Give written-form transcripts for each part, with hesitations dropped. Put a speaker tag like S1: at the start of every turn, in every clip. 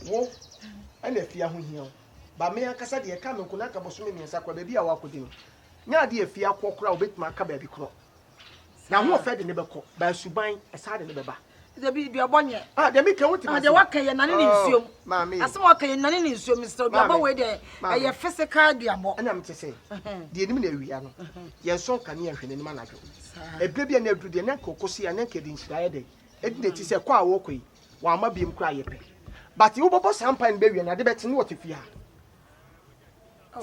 S1: wo ana afia ho hia ba me akasa de ka me nkuna ka boso me miensa kwa baabi a wakodi no nya de afia kokora obetuma aka baabi kro na ho ofa de ne beko ba suban esa de ne beba
S2: de bi duabonye
S1: de mi kan wuti
S2: de waka ye nane ne nsuom
S1: maami
S2: asem waka ye nane ne nsuom Mr. duabo we de ye physical duabo
S1: ana mte se de enim na awia no ye so kan ye hwene nim anadwo ebre bia na adu de na kokosi ya na kedi nhyiraye de edi de ti se kwa wo koi wa ma biem kra ye pe but you bobo sampan be wi na de beti no wotifia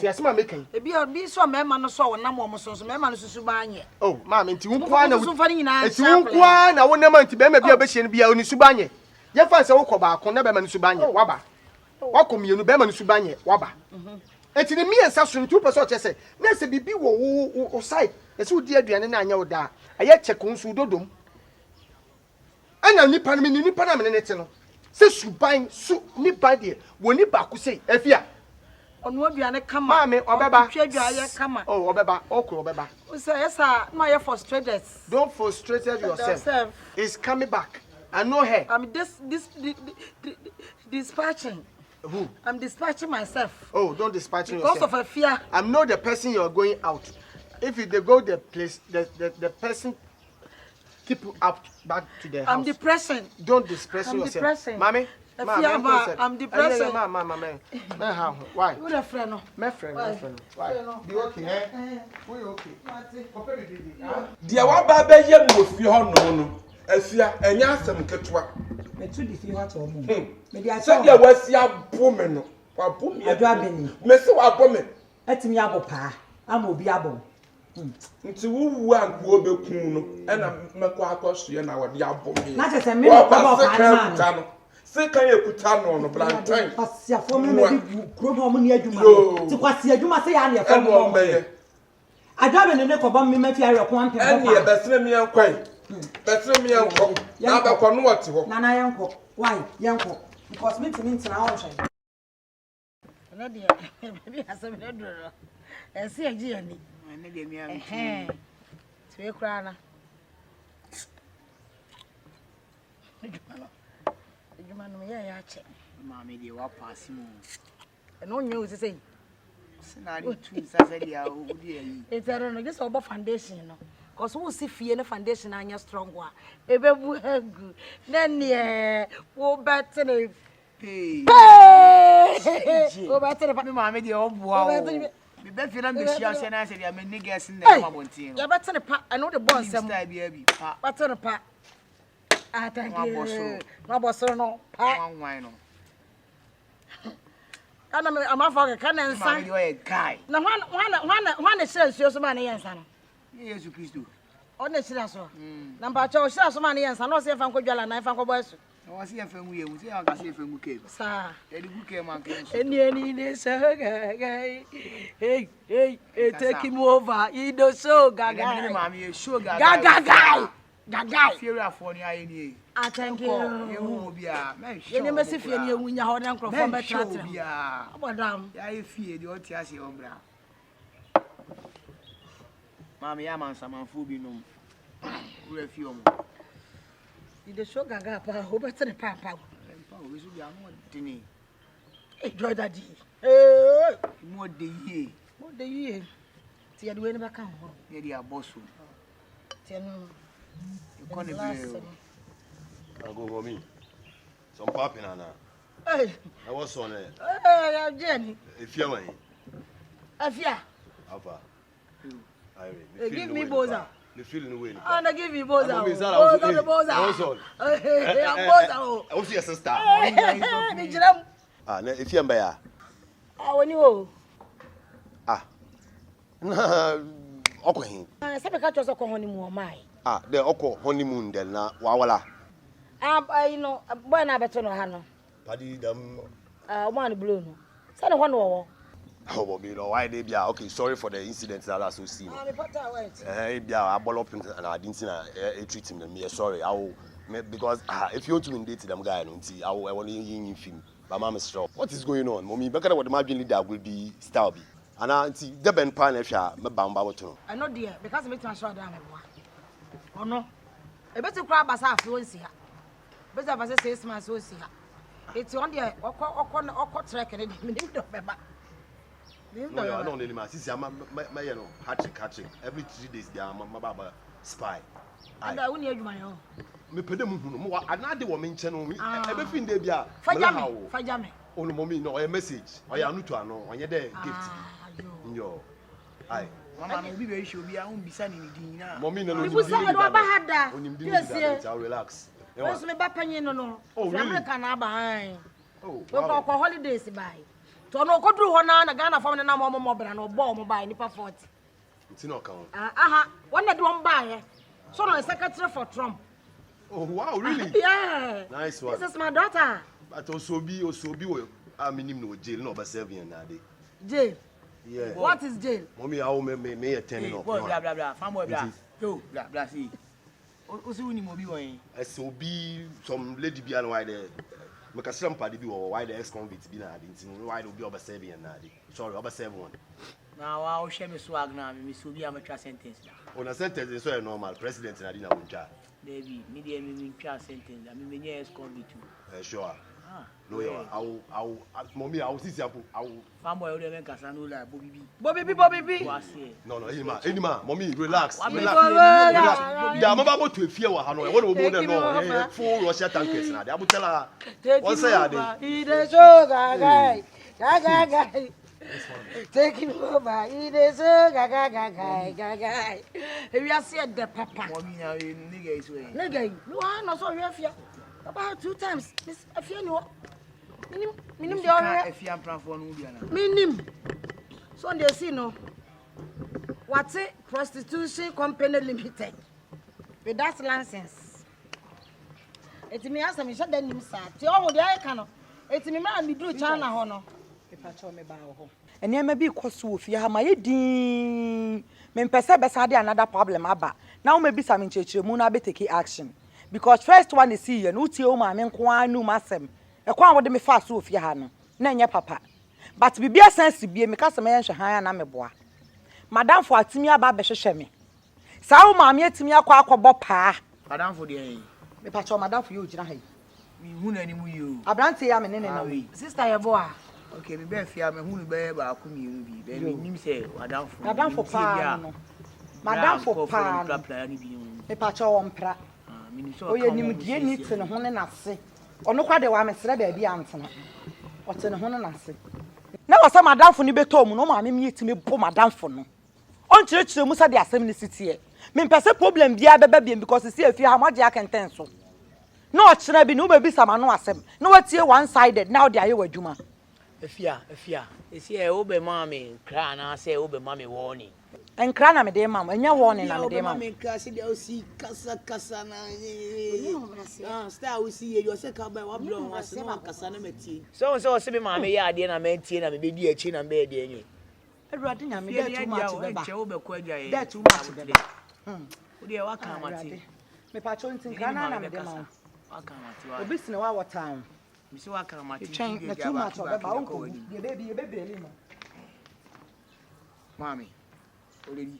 S1: ti asema mekan
S2: bi so mema no so wonam wo so mema no susu banye
S1: oh maami nti wunkwa na
S2: eti
S1: wunkwa na wonam nti be ma bia be hye no bia oni subanye ye fa se wo kɔ ba ko na be ma no subanye waba wakɔ mienu be ma no subanye waba eti ne miensa so nti wo pɛ se na se bibi wo side ese wo di aduane na anya wo da aye check nsu dodom ana nipa no nipa na me ne te no se suban su nipa de woni ba ku sei afia
S2: onu aduane kama
S1: maami obeba
S2: twa aduane kama
S1: oh obeba okro obeba
S2: o say yes sir no you frustrated
S1: don't frustrate yourself it's coming back I know her
S2: I'm dispatching
S1: who
S2: I'm dispatching myself
S1: oh don't dispatch
S2: because
S1: yourself
S2: of a fear
S1: I'm not the person you're going out if you they go the place the person keep you up back to the house
S2: I'm depressing
S1: don't depress yourself mommy
S2: I'm depressing.
S1: Mama, how? Why?
S2: Who the friend? No.
S1: My friend. Why? Be okay, eh? We okay.
S3: Dia wa ba be yem wo fi ho no. Afia enya asem ketwa.
S4: Me tu di fi ho to mo. Me di
S3: Se dia wasi abo me no. Wa bo me.
S4: Ado abeni.
S3: Me se wa bo me.
S4: Atimi abo pa. Ama obi abo.
S3: Nti wuwu anko obekun no. E na mekọ akọso ye na wo di abo me.
S4: Na chese me ko ba pa na.
S3: Se kan ekuta no plantain
S4: asia fo me na bi kro no mo ni adwuma ti kwasi adwuma se ya na fo mo
S3: me
S4: adwa be ne ko ba me ma fi are ko ampem
S3: eni e besere mi enkwai besere mi enko na ba ko no wote ho
S4: na yenko why yenko because me ntina ho hwe
S2: na de bi asem na duro e se agi ani na de mi am ti we kra na Jumano ya che
S5: mama de wa pass mu
S2: e no nyu se sei
S5: scenario tu sasa dia o di ayi
S2: e tero no just obo foundation no cause wo si fie na foundation anya strong wa e bebu hagu na ne wo bet ne wo bet ne
S5: me mama de o boa o me be fi na me shia se na se dia me niggas na ma bontin no
S2: ya bet ne pa I know the boss am
S5: style bi pa
S2: bet ne pa thank you. No bosso no.
S5: One wine no.
S2: Kana me amafa ka na nsa.
S5: You a guy.
S2: Na wana shira nsuo so ma na yensa no.
S5: Yesu Kristo.
S2: O na shira so. Na mba cha o shira so ma na yensa no se fa nkwadwala na fa nkwaboa so.
S5: Na wasi en famu ye mu se an ka se famu ke.
S2: Sa.
S5: E di buke man ke so.
S2: Eni ne so gaga. Hey, take him over. You do so gaga.
S5: Me mama ye show gaga.
S2: Gaga. Gaga.
S5: Fear afọ ni aye ni.
S2: Thank you.
S5: Ye hu obi a.
S2: Ye ne mesi fie ni ewunya ho na nkrofo be tratra.
S5: Obi a.
S2: Abodam.
S5: Ya ye fie de o ti ase ombra. Mama ya man samanfo bi no. Ura fie omo.
S2: You dey show gaga pa ho be tere pa.
S5: Pa o be so bi anu dini.
S2: Enjoy daddy.
S5: Mo de ye.
S2: Mo de ye. Ti ade we ne ba kan ho.
S5: Ye di aboso.
S2: Ti no.
S5: You can't be.
S6: I go mommy. Some popping on her.
S2: Hey.
S6: I was on it.
S2: Hey, Jenny.
S6: If you're my.
S2: Afia.
S6: Alpha.
S2: Give me Boza.
S6: The feeling away.
S2: And I give you Boza.
S6: Boza.
S2: Boza. Hey, Boza.
S6: I was your sister. Ah, if you're by.
S2: When you.
S6: Nah. Okay.
S2: Sabe ka choso ko honeymoon mai.
S6: The oko honeymoon del na wawala.
S2: You know, boy na beto no ha no.
S6: Padi them.
S2: One blue no. Say no one wo.
S6: Oh, you know why they be okay. Sorry for the incident that I so seen.
S2: Me pata wait.
S6: I ball up and I didn't see treat him. Me sorry. I will because if you want to date them guy, I want you film. My mom is strong. What is going on, mommy? Because what the margin leader will be style be. And I see the Ben Pan if you are my bamba to.
S2: I know dear because me to show them one. Oh no. E better cry basa afi won si ha. Better basa 6 months won si ha. It's on the track and it means no member.
S6: No, you are not anymore. Since I'm my hatching. Every 3 days, they are my baba spy.
S2: And I only my own.
S6: Me pede mu hunu another woman channel everything dey bia
S2: Fajame
S6: onu mommy no a message o ya nutu ano onye dey gift yo ai
S5: mama no bi be show bia un bisa ni din na
S6: mommy no
S2: you say do ba hada
S6: yes relax
S2: yes me ba panyin no America na ba han
S6: oh
S2: we ko holidays bai to no ko duru ho na Ghana fam na mo bra no bo mo bai nipa 40
S6: nti no kan
S2: aha one de won bai so no secretary for Trump.
S6: Oh wow, really?
S2: Yeah.
S6: Nice one.
S2: This is my daughter.
S6: But Osobi minim no jail no over 7 na dey.
S2: Jail.
S6: Yeah.
S2: What is jail?
S6: Mommy, how me attend no.
S5: Blah blah blah. Family blah. Yo, blah blah see. Osi woni mo bi won.
S6: Osobi some lady bi an why there. Make a padi bi why the ex convict bi na dey ntin why dey be over 7 na dey. Sorry, over 7 one.
S5: Na wa o share me swag na me so bi am twa sentence na.
S6: On a sentence so normal president na dey na woncha.
S5: Baby, me dey me twa sentence. I me nye ex convict too.
S6: Sure. No, I'll mommy, I'll see you. I'll
S5: Famboy, you dey kasa no like
S2: Bobby.
S6: No, anima, mommy, relax. They are about to fear wa hano. What we go no. Full Russia tankers na. They abu tell her. What say are they?
S2: He dey show guy. Take him over. He dey show guy. We are see the papa.
S5: Mommy na nigga is way.
S2: Nigga, no so we fear. About 2 times. Miss afia ni wo. Minim de ore.
S5: Afia plan for no bia na.
S2: Minim. So they see no. What's it? Prostitution Company Limited. With that license. It me ask me shut them sa. Ti o de ai kan no. It me ma me do China ho no. E pa cho me ba ho.
S4: Ene ma bi koso ofie ha ma ye din. Me mpese be sa de another problem aba. Now me bi sa me chechire mu na be take action. Because first one is here, no tie o ma me nko anu masem. E kwa wo de me fa so ofie ha no. Na enye papa. But bibia sense bie me kasa me yenhwe han na me boa. Madam for atimi aba be hwehwe me. Sa wo ma me atimi akwa akobo paa.
S5: Madam for dey.
S4: Me pa cho madam for you gina ha.
S5: Me hu na ni mu yo.
S4: Abrante ya me ne na.
S2: Sister ye boa.
S5: Okay, me be fia me hu be ba ku mi ru bi. Be me nim say madam for.
S4: Madam for paa no. Madam for paa. Me pa cho wo mpra. Oye nim die ni te ne ho ne nase. Ono kwa de wa me sere ba bia antena. O te ne ho ne nase. Na wasa madam for ni beto mu no ma me yetimi bo madam for no. On chire mu sa de asem ni sitie. Me mpese problem bia beba bia because see afie ha moje akenten so. Na o chire bi no ba bi sama no asem. Na watie one sided now de aye wadwuma.
S5: Afia. Esi e obe mama kra na say obe mama warning.
S4: Enkra na me de mam, enya warning na me de mam.
S5: Me kra se de o si kasa na. Star we see you say ka ba wa blow wa se na kasa na meti. So se be mama ya ade na meti na me be di achi na be de enyi.
S4: Everybody nya me dey too much beba.
S5: Che obe ko agya.
S4: Dey too much beba.
S5: Wo de wa kan mati.
S4: Me pa cho ntin kra na me de mam.
S5: Wa kan mati wa.
S4: Obi sine wa water.
S5: Me se wa kan mati.
S4: Chen na too much beba unko. Ye baby eli no.
S5: Mami. Already.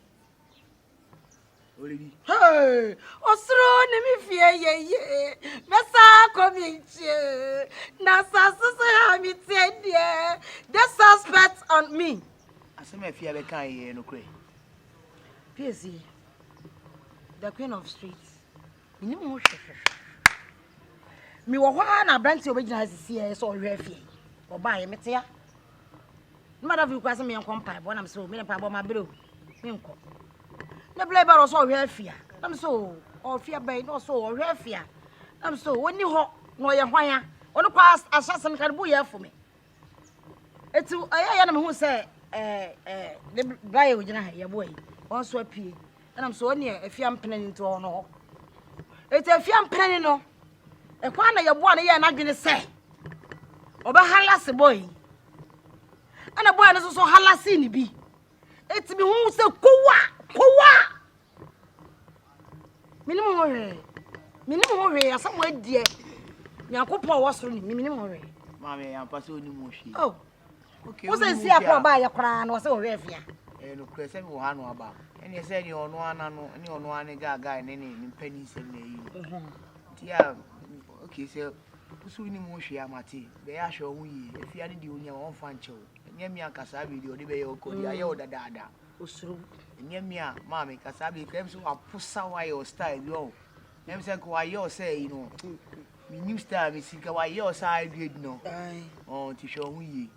S2: Hey, osro ne mi fie ye. Mesa komiche. Na sasu ha mi tie. The suspect on me.
S5: Asema fie be kan ye no kre.
S2: PSC. The queen of streets. Minim mo hwe. Mi wo hwa na branch obegina asisi so hwe fie. Oba ye metia. Mother fi kwase me enkom pai bo na me so me pa bo ma bro. Me enko. Na blay ba so hwe afia. Na me so o fia bai no so o hwe afia. Na me so woni ho no ye hwan ono kwa asasem kan bu ye fo me. Etu aya na me hu se the blay ogina ha ye boy. On so apie. Na me so oni afia mpene nti ho no. Etu afia mpene no. E kwa na ye bo na ye na dwene se. Oba halase boy. Ana boy na so halasi ni bi. Etimi hu se kowa. Minimum hore asam wadie. Nyankopɔ wo soro ni minimum hore.
S5: Mama ya paso ni mo hwi.
S2: Oh.
S5: Okay.
S2: Wo se si akɔ ba ya kra na wo se wo hwe afia.
S5: No kwese mi wo ha no aba. Ene se ni ono ana no, ni ono ane gaga ne ni mpani sem na yi. Ti ya okay se usuni mo hwe amate be ya hwe wo yi efia de di onya won fa nchew nyame akasa bi de odi be ye okodi aye odadaada
S2: osuru
S5: nyame a maami kasa bi krem so apusa wa your style yo nyame se ko aye say you know mi new style mi sika wa aye say grade no oh ti hwe wo yi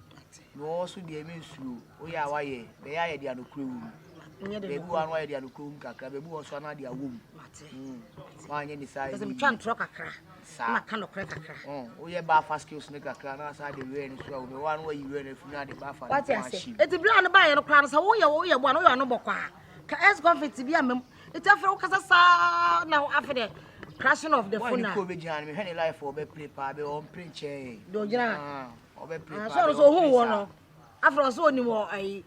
S5: no so de me nsuo o ya wa ye be ya ye de anokuru wu be bu anu wa ye de anokuru kakra be bu wo so na de awom wa anye ni sai
S2: because me twan tro kakra na kan okra kakra
S5: o ye ba fast skills ne kakra na sa de we ni so we wan wa yi we na funu ade ba fa
S2: what you say eti bla no ba ye no kra no sa wo ye bo no yo no bokwa ka es confit bi amem eti afre wo kasa sa na afre crashing of the phone na
S5: ko be jan me hwe life o be play pa be on print che
S2: do jina
S5: o be play pa
S2: so hu wo no afre so ni wo ai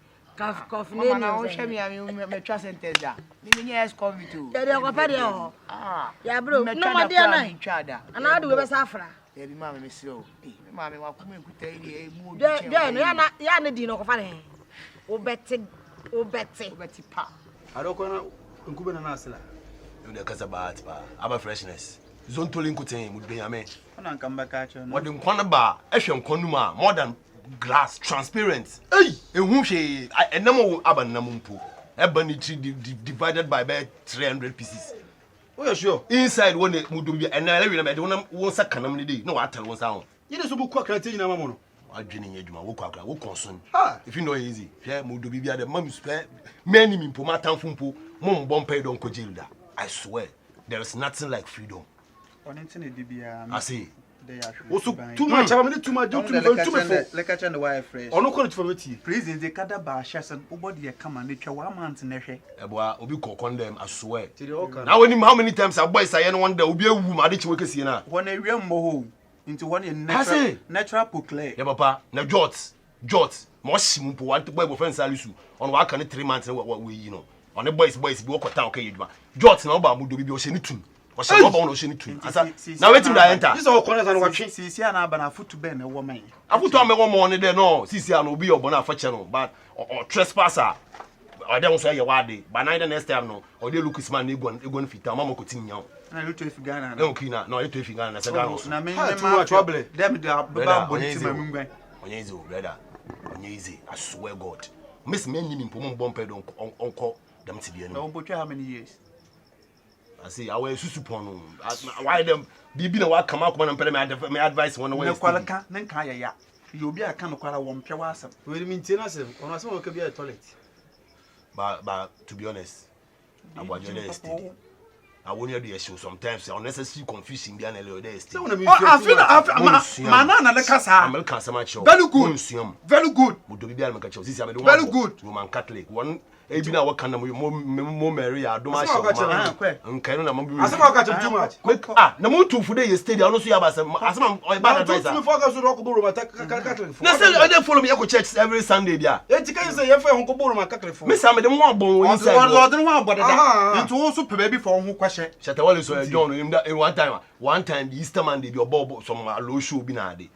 S2: coffee
S5: ne na o hwe me twa sentence da me nye es confit o
S2: de ko pa de o ya bro no ma de na ana de we be sa afra
S5: e bi ma me siro me ma me wa ku me kuta iri e mu
S2: de no ya na di no ko fa ne o beti pa
S7: adoko na nkube na asela
S6: you dey kasa baat pa aba freshness zontoli nkuten mu benyame
S7: ona nkamba ka acho no
S6: what the nkwana ba ehwe nkonu ma more than glass transparent ehun hwe enamo aba nnam mpo eba ni divided by 300 pieces.
S7: Oh yeah sure
S6: inside one mudu bi enale wi na me de won sakanam ni dey na wa tell won sa ho
S7: yede so bu kwa krate nyina mamo no
S6: adwene nya adwuma wo kwa akra wo konson if you know easy hwe mudu bi bia de mam spare many mi mpo matamfo mpo mom bompa don ko jilda I swear there is nothing like freedom
S7: onentin edibia
S6: I say
S7: also too much too much do too much
S8: like catch and the wire fresh
S7: ono ko to famity
S8: prison they kada ba shasan ubodi e kama na twa 1 month na hwe
S6: eboa obi ko condemn I swear
S7: now
S6: now when how many times a boy say no one day obi ewu ma de chiwe kesi na
S8: wona wi mmo ho into one natural proclaim
S6: yeah papa na jot mo shimu po one boy friend salisu on wa kan 3 months we you know on the boys bi wo kwata okay yeduma jot na oba mu do bi o hye ni tum o hye oba o hye ni tum asa na wetin da enter
S7: this all corners and watching
S8: sisi ana aba na foot ben na wo man
S6: afuto amego mo ne de no sisi ana obi obo na afache no but trespasser o de so ye wade but na the next time no o de lucas man egon fita mama ko tinnya
S8: na you to if Ghana
S6: na okina no you to if Ghana na se Ghana
S8: na me
S7: ma trouble
S8: dem da ba bonti mamungwan
S6: onye easy brother onye easy I swear God miss me nyimi mpo mo bompe don onko dem tibie no
S8: no how many years
S6: I see I wear susupon no why them bibi na wa kama kuma na mpele me advice one way
S8: na kwalaka na nka ya you obi aka no kwala wo mpwe wa asem
S7: we maintenance ono asem ka bia toilet
S6: but to be honest abwajo dey steady I won't hear the issue sometimes unnecessary confusion behind the day steady
S8: mana na kasa
S6: American sama cho
S8: very good
S6: mudo bibia na makacho sisi abedo
S8: very good
S6: Roman Catholic one ebi na waka na mo Mary adoma sha nkai no na mo bi
S7: asema ka too much
S6: na mo tu fude ye steady ono so ya ba asema o bad advice
S7: me focus on ko boro mata Catholic
S6: na say o dey follow me go church every Sunday bia
S7: eti kan say ye fa ho ko boro ma Catholic
S6: me say me dem won abon wo inside
S8: o de won abon da into wo so pe baby for ho kwahye
S6: Shatawale so John him that one time the Easter man dey be obo some low show bi na dey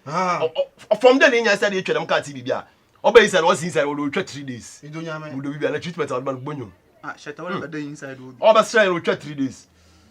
S6: from there nya say dey twedem ka TV bia oba inside was inside we twa 3 days
S7: idonyame
S6: we do bia na treatment of man gbonyo
S8: Shatawale be dey inside obi
S6: oba sray we twa 3 days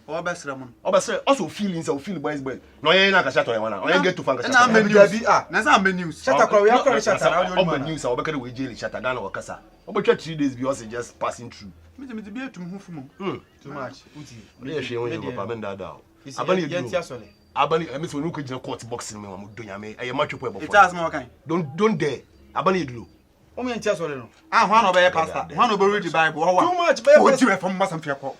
S8: oba sray mon
S6: oba sray also feeling so feel boys no yen na ka Shatawale wana o yen get to fan ka
S8: na menu bi na sa menu
S7: Shatawale we akọ Shatawale
S6: oba news oba ka dey we jail Shatawale na wakasa oba twa 3 days because just passing through
S8: me be etum hu fumo
S7: too much uti
S6: me hwe won yo papa men dada
S7: abani yentia sole
S6: abani emi so nuko gina court boxing me mu donyame eye matwepo e bofo
S8: it has more kind
S6: don't dare abani eduro
S7: o me yentia sole no
S8: hwan no be ye pastor hwan no be read the Bible ho wa
S7: too much be
S8: o ti we from masam fiako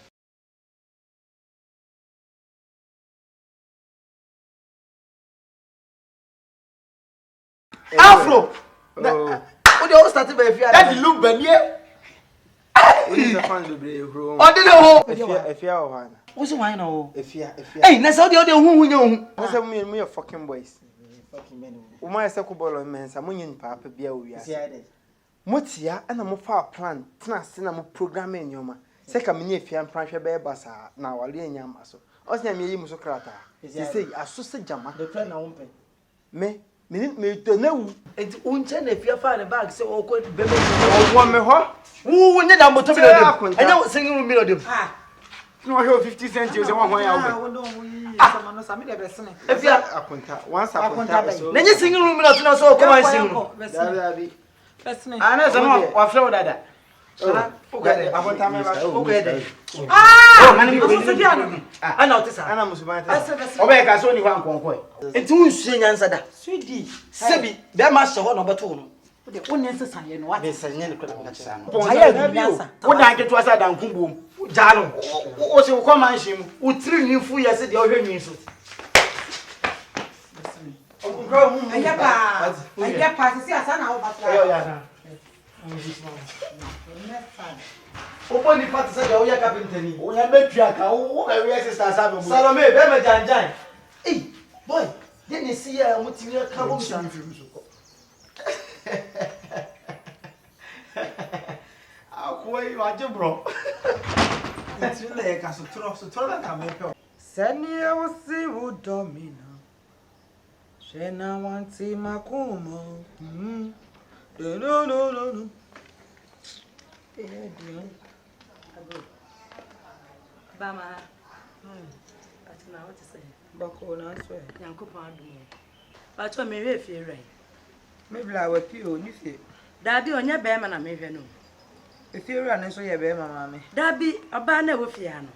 S1: Afro o de o start by fear that look banie
S7: we the fan do bre hro
S1: o de ho
S7: efia o hana
S2: wo so wan na wo
S7: efia
S2: eh na so de hu nya hu
S7: na say me fucking boys fucking men o ma say ko bolo mensa mo nyin papa bia o wiase motia ana mo fa plan tena se na mo program enyoma se ka menye efia mpranhwe be basa na wale enya maso o se na me yi muso krata say aso se jama
S1: the friend na won
S7: me to na wu
S1: enti unche na fia fa ne bag se o ko bebe
S7: wo me ho
S1: wu nye da moto bi na dem enya singing room mi na dem
S7: no ho 50 cents o se won ho ya wo
S4: Sama no sami de besene.
S7: Efia akonta. Once akonta.
S5: Na nye singing room na tuna so come on sing room.
S7: Dabi.
S4: Besene.
S5: Ana so no wa flow dada.
S7: Okay, akonta me ba.
S5: Okay.
S4: Mani ko so dia no.
S5: Ana otisa.
S7: Ana musuban ta.
S5: Obe ka so ni hwan konko. Enti unsu nyansa da.
S4: Sweetie.
S5: Sebi be ma hye ho no beto no.
S4: De wonni nsesa ye no wa.
S5: Be sanye ne kwada ka kira no.
S4: Aya nyansa.
S5: Wo dan keto asa dan kunbom. Jalo. O se ko man hye mu. Utiri ni fu ye se de o hwe nwi so.
S4: Aya pa sisi asa na wo batra.
S5: Yo ya na. Opo ni pati se de o ya carpenter ni. O ya metua ka o be we sister sa be mu. Salome be me janjan. Eh, boy, ye ni si ya mo ti ka bo mi. Akoi wa je bro.
S7: Ntiri na ye ka so tro na ka me pe.
S4: Sani wo si wo domina. Shena wanti makumo. No.
S2: Bama. Atina what say?
S4: Bako na so.
S2: Yankopa adum. Bacho me hwe fie rai.
S4: Me bla wa pi o ni fie.
S2: Dabi onye be ma na me hwe no.
S4: Efiera ne so ye be mama me.
S2: Dabi oba na wo fie ano.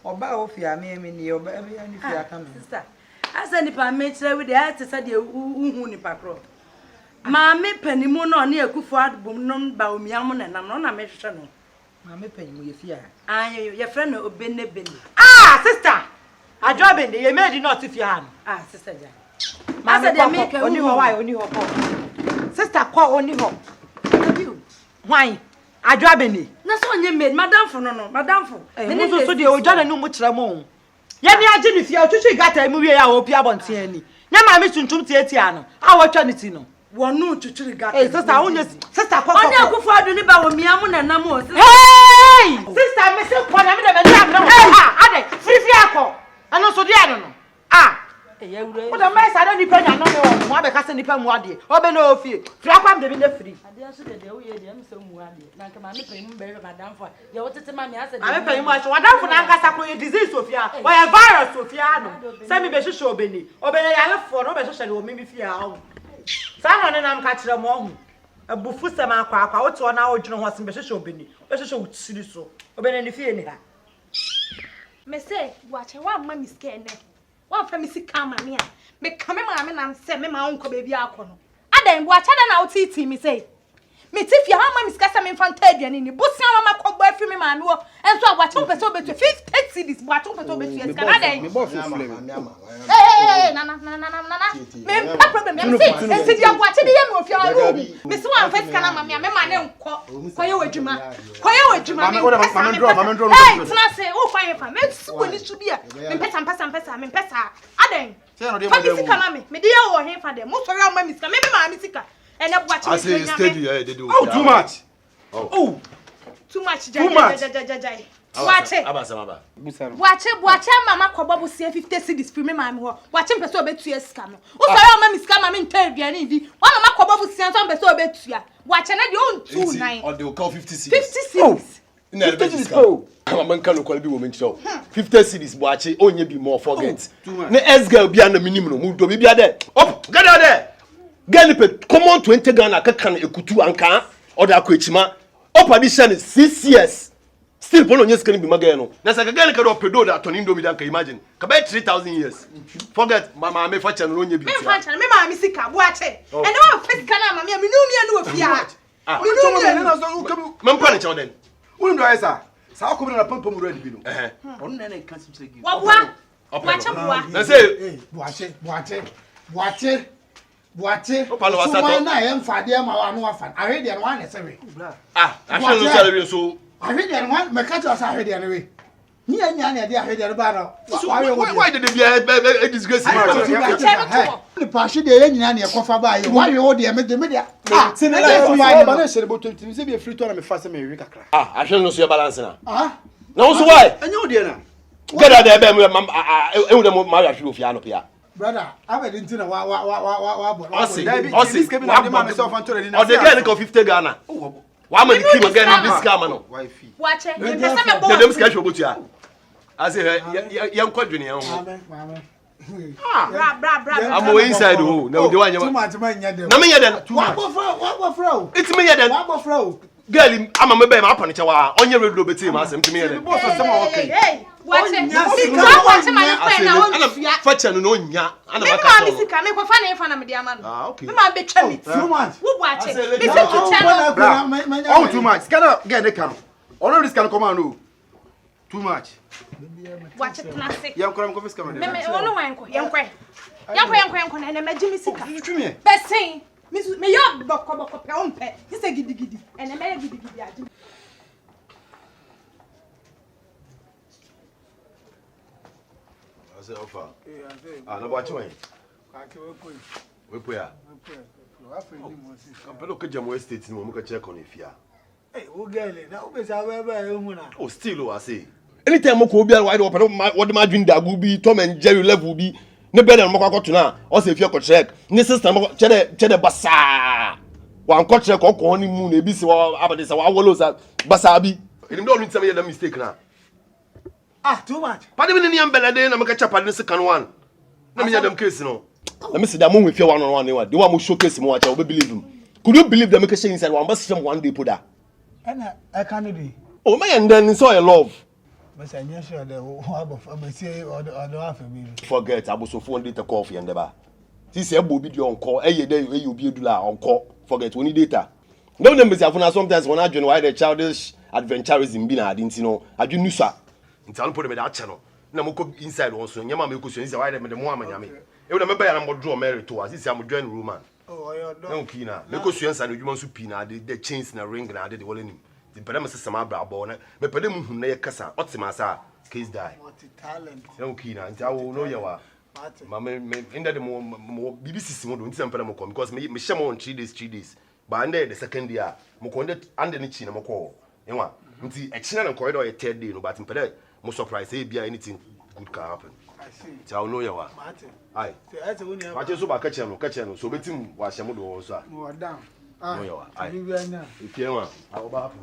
S4: Oba wo fie ame me ni oba be ya ni fie aka me.
S2: Sister. Asa nipa me kire we de ate sa de uhu nipa kro. Maame panimu no ne akufo adbom no ba omiam na nam no na me hwehwe no.
S4: Maame panimu ye fie a.
S2: Ayo ye frɛ no obenne.
S4: Sister. Ajo bende ye made not fie ha.
S2: Sister ja.
S4: Asa de make oni ho why oni ho ko. Sister kwa oni ho.
S2: Dabi.
S4: Why? Ajo bende.
S2: Na so onye made madam fo no madam fo.
S4: Me so de ojo na no mu kire mo. Ye ni age ni fie otwetwe gata mu wie ya opi abonten ani. Nya maame tuntum tietia no. A wotwa ne ti no.
S2: Wonu tuchuri gata.
S4: Sister onye sister kwa.
S2: Onye akufo adu ni ba wo miam na nam o.
S4: Hey! Sister me se kwa na me de me dam no. Ade, free akọ. Ano so dia no no.
S2: Ewure.
S4: O da mai sa da nipa nya no me o. Mo abeka se nipa mu ade. Obe na ofie. Free akwa me de bi na free.
S2: Ade aso de wo ye de am se mu ade. Na nka ma me pe mu be madam fo. Ye wo tete ma me ase de.
S4: Ame pe mu aso. Wadam fo na nka sa ko ye disease Sofia. Wa ye virus Sofia no. Se mi be hwehwe obeni. Obeni ya le fo no be hwehwe le o mi fie a o. Sa no ne nam ka kire mo hu. Abufu se ma akwa wo to na wo dwene ho se be hwehwe obeni. Be hwehwe wo tsiri so. Obeni ne fie ni ha.
S9: Me say, watch wa ma mi scan ne. Wa fa mi sika ma me a. Me ka me ma me nam se me ma onko baby akọ no. Adan watch da na wo titi mi say. Me ti fie ha ma mi sika se me fanta aduane ni. Busia wa ma kọ gba afi me ma me wo. Enso watch wo pese obetu 50 cedis watch wo pese obetu sika adan.
S6: Me boss fule me.
S9: Hey, na. Me pa problem ya say. Enti dia watch de ye me ofia ru. Me se wa fa sika na ma me ma ne nkọ. Koye wadwuma. Mama draw. Hey, tna say wo fa ye fa. Me su woni su bia. Me pesa. Adan. Fa mi sika ma me de ye wo he fa de. Mo sori o ma mi sika. Me ma mi sika. Ene watch me.
S6: I say steady they do.
S3: Oh, too much.
S6: Oh.
S9: Too much.
S6: Watch.
S9: Watch mama kobo bu 50 cedis free me mama ho. Watch mpese obetua sika no. Wo sori o ma mi sika ma me nta aduane ndi. Wa mama kobo bu 100 so mpese obetua. Watch na de on 29.
S6: Or they will call 50 cedis.
S9: 50 cedis.
S6: Na the best discount. Mama kan no kwali bi wo mencho. 50 cedis bo ache onye bi more forget. Na S girl bi ana minimum no mu do bi bia there. Up, get out there. Girl pe common 20 Ghana ka kan ekutu anka or da kwechima. Up addition 6 years. Still polo nyes kan bi magaye no. Na sa girl ka do pedo da toni ndo bi dan ka imagine. Ka buy 3000 years. Forget mama me fa channel onye bi.
S9: Me fa channel me ma mi sika bo ache. Ene wa fa sika na mama me nu no afia.
S6: Mempa ne chaw den.
S3: Wonu do ayesa. Sa ko bi na pampa mu ready bi no.
S5: Onu na na kan simse gi.
S9: Wa bua. Watch bua.
S6: Na say
S10: Boate.
S6: Opalo wasato.
S10: So na yem fade ma wa no wafa. Ahwe de no ane sewe.
S6: Ahwe no salary so.
S10: Ahwe de no me ka to sa ahwe de no we. Ni anya na de ahwe de no ba no.
S6: Why did they be disgrace me?
S10: Ni pa hwe de ye nyina na ye kofa ba ye. Why wo de me de me de.
S3: Tini la ba na shere bo timi se bi free to na me fa se me wi kakra.
S6: Ahwe no so your balance na.
S10: No
S6: so why?
S3: Enyo de na.
S6: Get out there be e wo dem ma ahwe ofia no pia.
S10: Brother, I didn't know what.
S6: O the girl ko 50 Ghana. Wa ma di kim again this scam no.
S9: Watch it.
S6: Dem ska show botua. I say young quadrini.
S9: Bra.
S6: I'm inside who no the one you.
S10: Too much man yet.
S6: Na me yeden.
S10: What for?
S6: It's me yeden.
S10: What for?
S6: Girl, I'm a member my panicha wa. Onye radio be team asem to me yeden.
S9: Hey, watch it. My friend now.
S6: Facha no nya. Ana
S9: Me ma mi sika me ko fa na fa na me dia ma no.
S6: Ah, okay.
S9: Me ma be twa me.
S10: Too much.
S9: Wo watch it. Me say to channel.
S11: Oh, too much. Can get the can. All this can come on. Too much.
S9: Watch it na sick.
S11: Yam kram ko fiska me.
S9: Me wono wan ko. Yankwa na me gi me sika.
S11: Twime.
S9: Besin. Me yo boko pe on pe. He say gidi. And me gidi adi.
S6: I say offer. Ah, no watch when. We put ya. Compelo ke jamo estate ni mo ka check on ifia.
S10: Hey, o girl, na o be sa ba ehun na.
S6: Oh, still I say. Anytime mo ko obi an wide open what ma dwin dagu bi Tom and Jerry level bi ne be na mo kwakoto na o se fie ko check ne sister mo chede basa wan ko check ko ni mu na ebi se wa abade se wa wolo sa basa bi enim do ntame ye da mistake na
S10: Too much.
S6: pade me ne am belade na mo ka chapa ne se kan one na me ya dem case no na me se da mo we fie one on one wa the one mo showcase mo wa che we believe him. Could you believe that me ka share inside one bus one day put that
S10: I can't do.
S6: oh my and then so your love.
S10: But I just sure the I say or the half a baby.
S6: Forget abosofo on data call for yandeba. See say bobi dey on call. Eye dey you obi edula on call. Forget we need data. No them be say sometimes when I join why the childish adventurism be na adinti no. Adwun nusa. Nti anu put me that channel. Na mo ko inside one so nyama me ko so say why dem de mo amanyame. E we na me ba ya na mo draw Mary to as say am join room man.
S10: Oh, you
S6: don't. No kina. Me ko so inside no dwuma so pi na the chains na ring na de wole nim. The pedam is some abra born. Me pedam who na kasa. Otimasa case die.
S10: multi talent.
S6: No kina. Nti awo no yawa. Mama me inda de mo BBC mo do nti pedam mo come because me share mo on 3 days. But under the second year mo ko under ni chi na mo ko. Enwa. Nti e chi na corridor 3rd day no but pedam mo surprise say bia anything good can happen.
S10: I see.
S6: Nti awo no yawa. Ai. Wache so ba ka cheno so betim wa hye mo do so a.
S10: Mo down.
S6: No yawa. Ai. If you want, I will happen.